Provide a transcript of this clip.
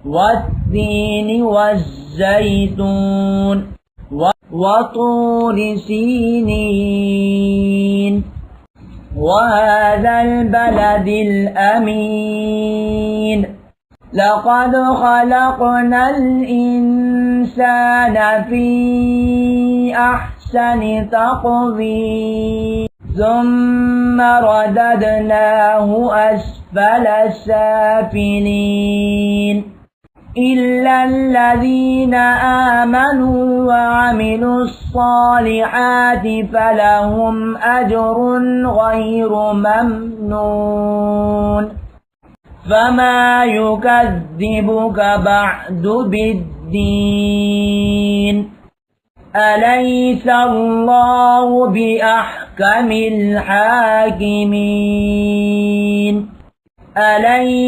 والتين والزيتون وطور سينين وهذا البلد الأمين لقد خلقنا الإنسان في أحسن تقويم ثم رددناه أسفل سافلين إلا الذين آمنوا وعملوا الصالحات فلهم أجر غير ممنون فما يكذبك بعد بالدين أليس الله بأحكم الحاكمين أليس